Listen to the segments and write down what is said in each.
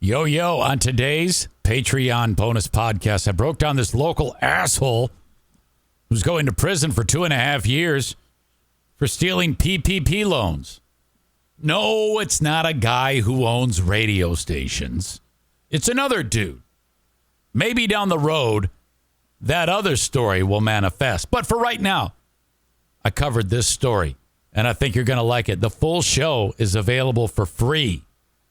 Yo, on today's Patreon bonus podcast, I broke down this local asshole who's going to prison for 2.5 years for stealing PPP loans. No, it's not a guy who owns radio stations. It's another dude. Maybe down the road, that other story will manifest. But for right now, I covered this story, and I think you're going to like it. The full show is available for free.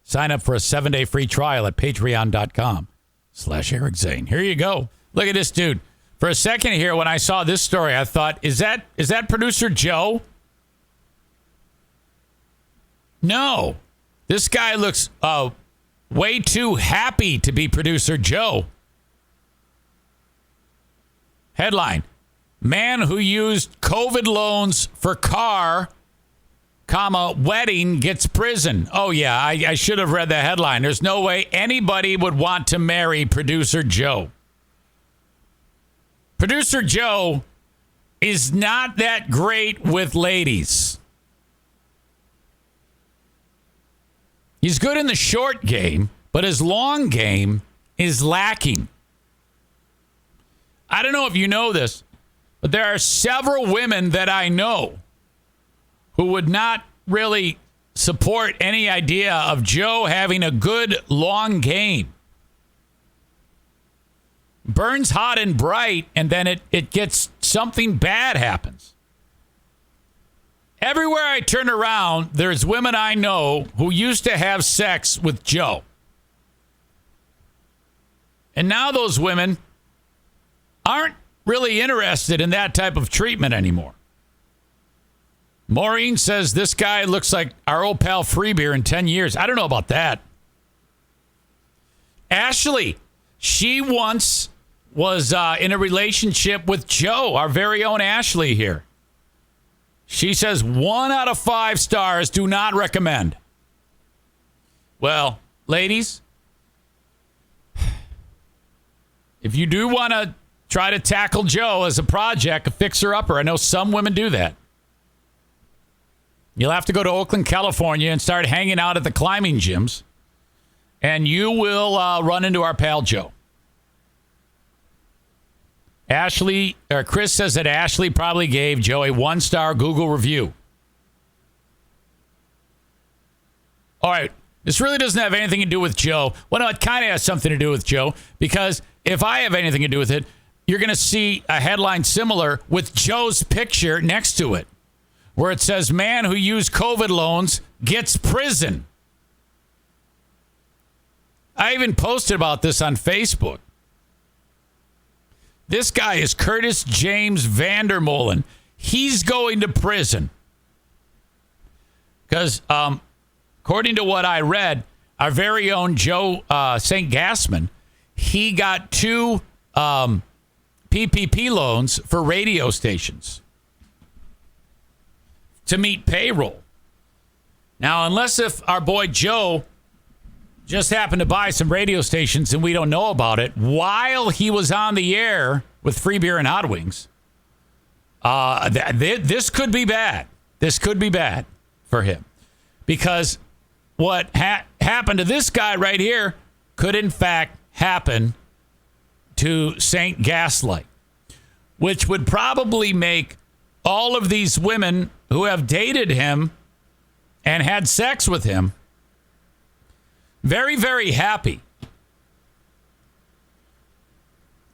Sign up for a 7-day free trial at patreon.com/Eric Zane. Here you go. Look at this dude. For a second here, when I saw this story, I thought, is that producer Joe? No. This guy looks way too happy to be producer Joe. Headline: Man who used COVID loans for car, wedding gets prison. Oh, yeah, I should have read the headline. There's no way anybody would want to marry producer Joe. Producer Joe is not that great with ladies. He's good in the short game, but his long game is lacking. I don't know if you know this, but there are several women that I know who would not really support any idea of Joe having a good long game. Burns hot and bright, and then it gets something bad happens. Everywhere I turn around, there's women I know who used to have sex with Joe. And now those women aren't really interested in that type of treatment anymore. Maureen says this guy looks like our old pal Freebeer in 10 years. I don't know about that. Ashley, she once was in a relationship with Joe, our very own Ashley here. She says 1 out of 5 stars, do not recommend. Well, ladies, if you do want to try to tackle Joe as a project, a fixer-upper, I know some women do that. You'll have to go to Oakland, California and start hanging out at the climbing gyms, and you will run into our pal Joe. Chris says that Ashley probably gave Joe a 1-star Google review. All right, this really doesn't have anything to do with Joe. Well, no, it kind of has something to do with Joe, because if I have anything to do with it, you're going to see a headline similar with Joe's picture next to it, where it says, man who used COVID loans gets prison. I even posted about this on Facebook. This guy is Curtis James Vandermolen. He's going to prison. Because according to what I read, our very own Joe St. Gassman, he got 2 PPP loans for radio stations to meet payroll. Now, unless if our boy Joe just happened to buy some radio stations and we don't know about it while he was on the air with Free Beer and Hot Wings, this could be bad. This could be bad for him, because what happened to this guy right here could in fact happen to St. Gaslight, which would probably make all of these women who have dated him and had sex with him very, very happy.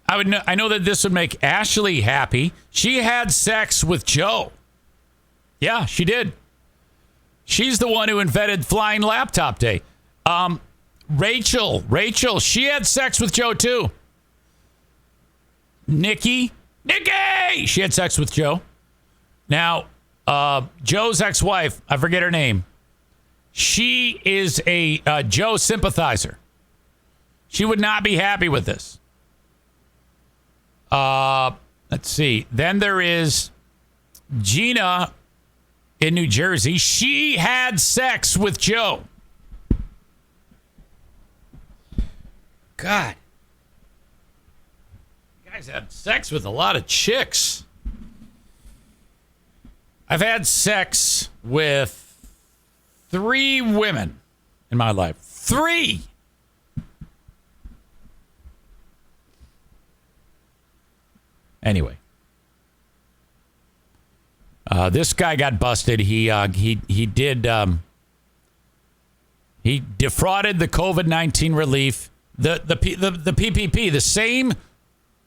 I know that this would make Ashley happy. She had sex with Joe. Yeah, she did. She's the one who invented Flying Laptop Day. Rachel, she had sex with Joe too. Nikki, she had sex with Joe. Now, Joe's ex-wife, I forget her name. She is a Joe sympathizer. She would not be happy with this. Let's see. Then there is Gina in New Jersey. She had sex with Joe. God. You guys had sex with a lot of chicks. I've had sex with 3 women in my life. 3. Anyway. This guy got busted. He defrauded the COVID-19 relief, the PPP, the same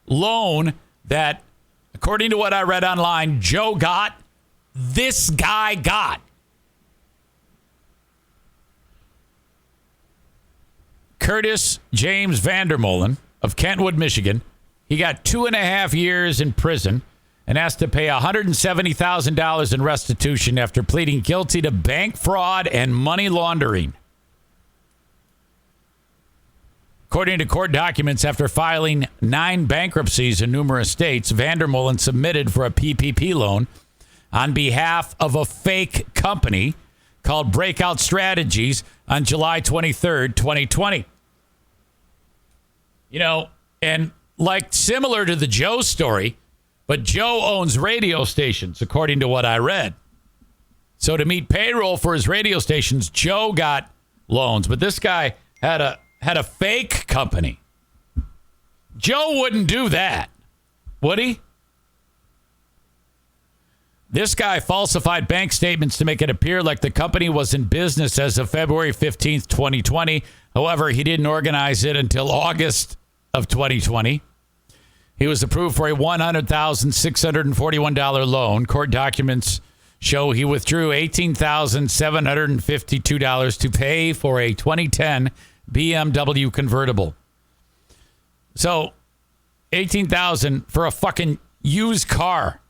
loan that, according to what I read online, Joe got. This guy got. Curtis James Vandermolen of Kentwood, Michigan. He got 2.5 years in prison and has to pay $170,000 in restitution after pleading guilty to bank fraud and money laundering. According to court documents, after filing 9 bankruptcies in numerous states, Vandermolen submitted for a PPP loan on behalf of a fake company called Breakout Strategies on July 23rd, 2020. You know, and like similar to the Joe story, but Joe owns radio stations, according to what I read. So to meet payroll for his radio stations, Joe got loans, but this guy had a fake company. Joe wouldn't do that, would he? This guy falsified bank statements to make it appear like the company was in business as of February 15th, 2020. However, he didn't organize it until August of 2020. He was approved for a $100,641 loan. Court documents show he withdrew $18,752 to pay for a 2010 BMW convertible. So, $18,000 for a fucking used car.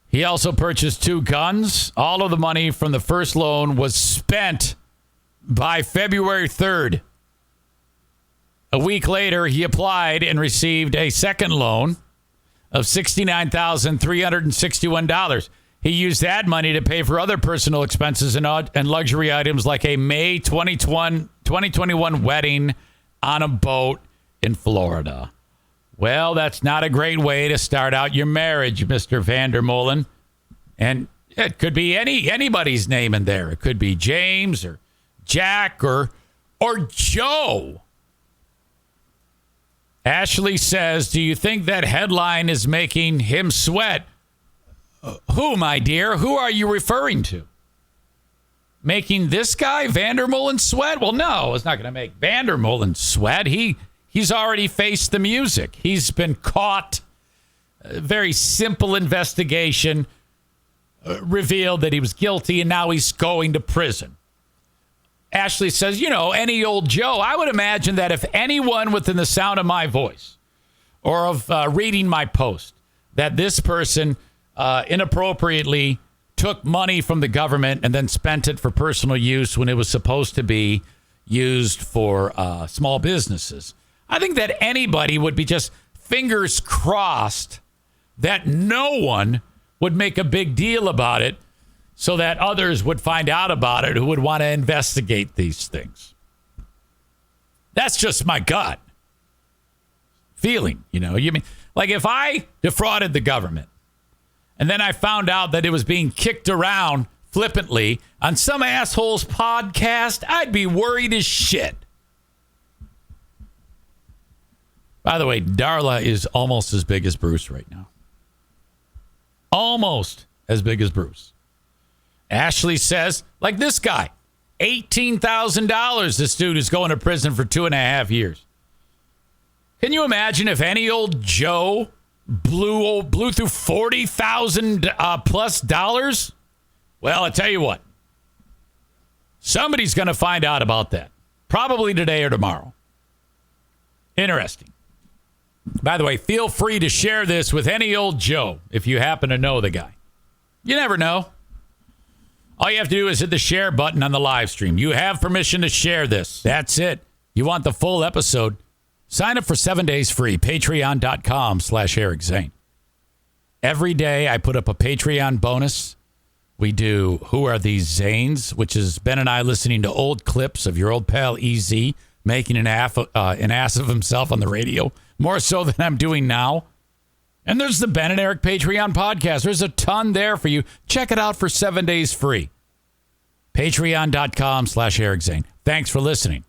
He also purchased 2 guns. All of the money from the first loan was spent by February 3rd. A week later, he applied and received a second loan of $69,361. He used that money to pay for other personal expenses and luxury items like a May 2021 wedding on a boat in Florida. Well, that's not a great way to start out your marriage, Mr. Vandermolen. And it could be anybody's name in there. It could be James or Jack or Joe. Ashley says, do you think that headline is making him sweat? Who, my dear? Who are you referring to? Making this guy, Vandermolen, sweat? Well, no, it's not going to make Vandermolen sweat. He's already faced the music. He's been caught. A very simple investigation revealed that he was guilty, and now he's going to prison. Ashley says, you know, any old Joe. I would imagine that if anyone within the sound of my voice or of reading my post, that this person inappropriately took money from the government and then spent it for personal use when it was supposed to be used for small businesses. I think that anybody would be just fingers crossed that no one would make a big deal about it so that others would find out about it who would want to investigate these things. That's just my gut feeling, you know. You mean, like if I defrauded the government and then I found out that it was being kicked around flippantly on some asshole's podcast, I'd be worried as shit. By the way, Darla is almost as big as Bruce right now. Almost as big as Bruce. Ashley says, like this guy, $18,000 this dude is going to prison for 2.5 years. Can you imagine if any old Joe blew through $40,000 plus dollars? Well, I tell you what. Somebody's going to find out about that. Probably today or tomorrow. Interesting. By the way, feel free to share this with any old Joe if you happen to know the guy. You never know. All you have to do is hit the share button on the live stream. You have permission to share this. That's it. You want the full episode? Sign up for 7 days free. Patreon.com/Eric Zane. Every day I put up a Patreon bonus. We do Who Are These Zanes, which is Ben and I listening to old clips of your old pal EZ making an ass of himself on the radio. More so than I'm doing now. And there's the Ben and Eric Patreon podcast. There's a ton there for you. Check it out for 7 days free. Patreon.com/Eric Zane. Thanks for listening.